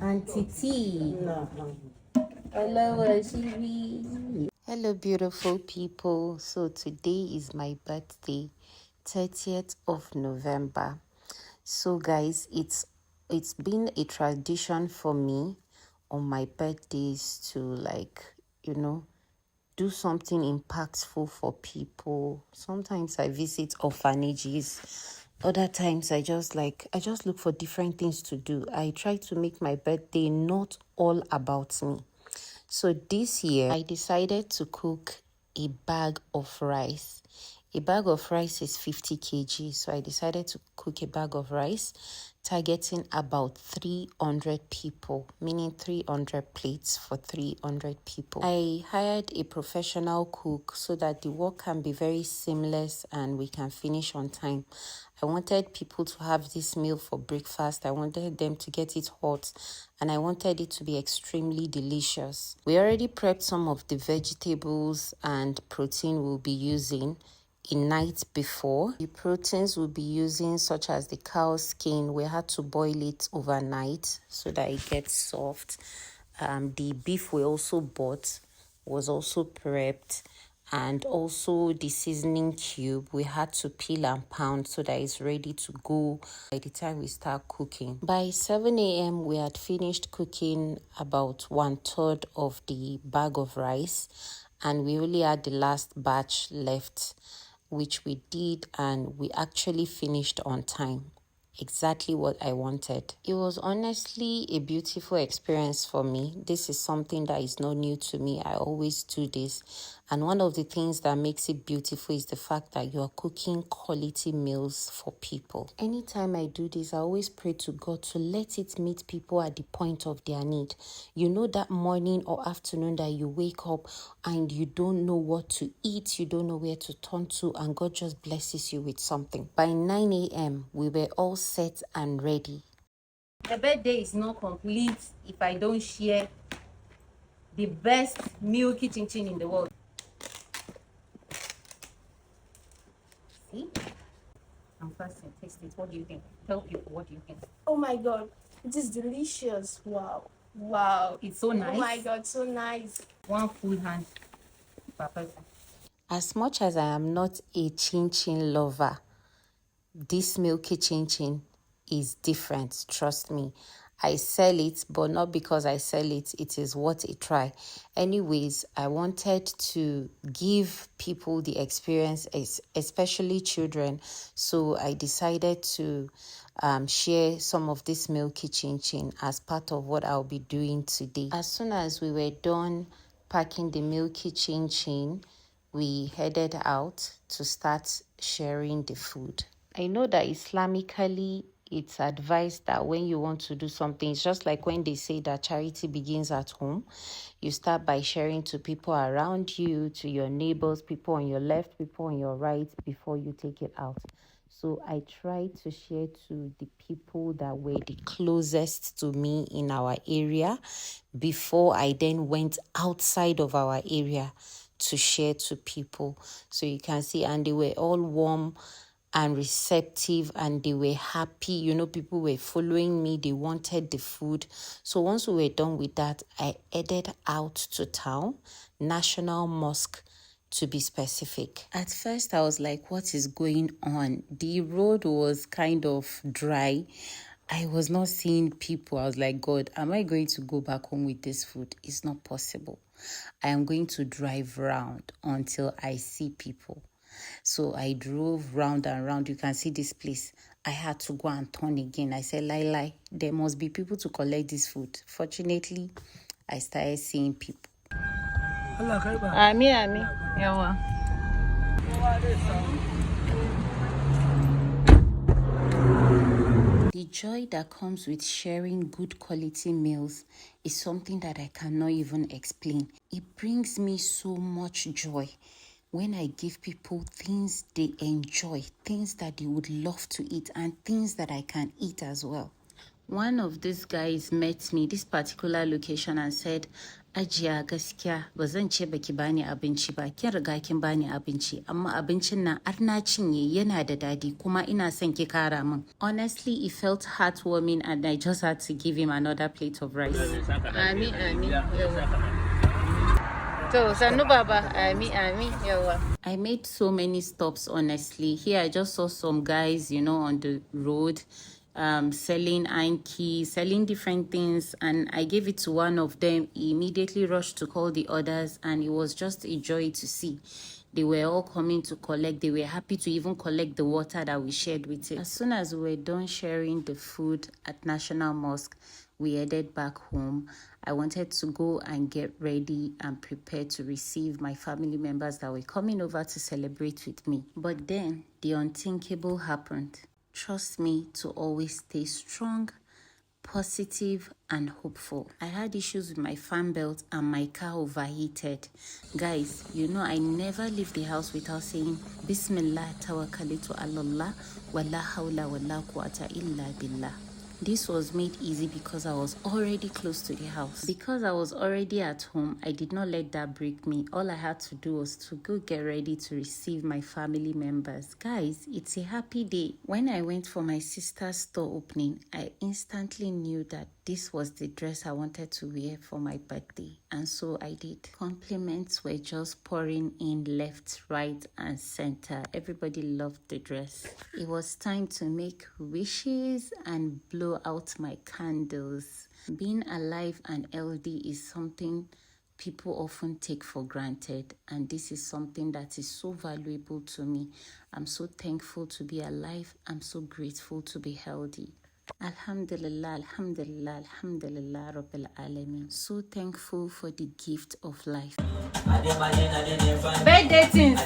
Auntie T. Hello, Shivi. Hello, beautiful people. So today is my birthday, 30th of November. So guys, it's been a tradition for me on my birthdays to do something impactful for people. Sometimes I visit orphanages. Other times I just look for different things to do. I try to make my birthday not all about me. So this year I decided to cook a bag of rice. A bag of rice is 50 kg. So I decided to cook a bag of rice, targeting about 300 people, meaning 300 plates for 300 people. I hired a professional cook so that the work can be very seamless and we can finish on time. I wanted people to have this meal for breakfast. I wanted them to get it hot, and I wanted it to be extremely delicious. We already prepped some of the vegetables and protein we'll be using a night before. The proteins we'll be using, such as the cow skin, we had to boil it overnight so that it gets soft. The beef we also bought was also prepped, and also the seasoning cube we had to peel and pound so that it's ready to go by the time we start cooking. By 7 a.m. we had finished cooking about 1/3 of the bag of rice, and we only had the last batch left, which we did, and we actually finished on time. Exactly what I wanted. It was honestly a beautiful experience for me. This is something that is not new to me. I always do this. And one of the things that makes it beautiful is the fact that you are cooking quality meals for people. Anytime I do this, I always pray to God to let it meet people at the point of their need. You know, that morning or afternoon that you wake up and you don't know what to eat, you don't know where to turn to, and God just blesses you with something. By 9 a.m., we were all set and ready. The birthday is not complete if I don't share the best Milky Chin-Chin in the world. See? I'm first and taste it. What do you think? Tell people, what do you think? Oh my god, it is delicious. Wow, it's so nice. Oh my god, so nice. One full hand per person. As much as I am not a chin-chin lover, this Milky Chin-Chin is different, trust me. I sell it, but not because I sell it. It is worth a try. Anyways, I wanted to give people the experience, especially children. So I decided to share some of this Milky Chin-Chin as part of what I'll be doing today. As soon as we were done packing the Milky Chin-Chin, we headed out to start sharing the food. I know that Islamically, it's advised that when you want to do something, it's just like when they say that charity begins at home. You start by sharing to people around you, to your neighbors, people on your left, people on your right, before you take it out. So I tried to share to the people that were the closest to me in our area before I then went outside of our area to share to people. So you can see, and they were all warm and receptive, and they were happy. You know, people were following me. They wanted the food. So once we were done with that, I headed out to town, National Mosque, to be specific. At first, I was like, what is going on? The road was kind of dry. I was not seeing people. I was like, God, am I going to go back home with this food? It's not possible. I am going to drive round until I see people. So I drove round and round. You can see this place. I had to go and turn again. I said, Lai, there must be people to collect this food. Fortunately, I started seeing people. Ami. Yawa. The joy that comes with sharing good quality meals is something that I cannot even explain. It brings me so much joy when I give people things they enjoy, things that they would love to eat, and things that I can eat as well. One of these guys met me this particular location and said, Ajiya gaskiya ba zan ce baki bani abinci ba, kin riga kin bani abinci, amma abincin nan har na cinye yana da dadi kuma ina son ki kara min. Honestly, it felt heartwarming and I just had to give him another plate of rice. Ami, so, Sanu Baba, Ami, yawa. I made so many stops, honestly. Here I just saw some guys, on the road, selling Anki, selling different things, and I gave it to one of them. He immediately rushed to call the others, and it was just a joy to see. They were all coming to collect. They were happy to even collect the water that we shared with it. As soon as we were done sharing the food at National Mosque, we headed back home. I wanted to go and get ready and prepare to receive my family members that were coming over to celebrate with me. But then the unthinkable happened. Trust me to always stay strong, positive and hopeful. I had issues with my fan belt and my car overheated. Guys, I never leave the house without saying Bismillah tawakkalitu ala Allah wala hawla wala quwwata illa billah. This was made easy because I was already close to the house. Because I was already at home, I did not let that break me. All I had to do was to go get ready to receive my family members. Guys, it's a happy day. When I went for my sister's store opening, I instantly knew that this was the dress I wanted to wear for my birthday. And so I did. Compliments were just pouring in left, right, and center. Everybody loved the dress. It was time to make wishes and blow out my candles. Being alive and healthy is something people often take for granted, and this is something that is so valuable to me. I'm so thankful to be alive. I'm so grateful to be healthy. Alhamdulillah, alhamdulillah, alhamdulillah, Rabbil Alameen. So thankful for the gift of life. Birthday things.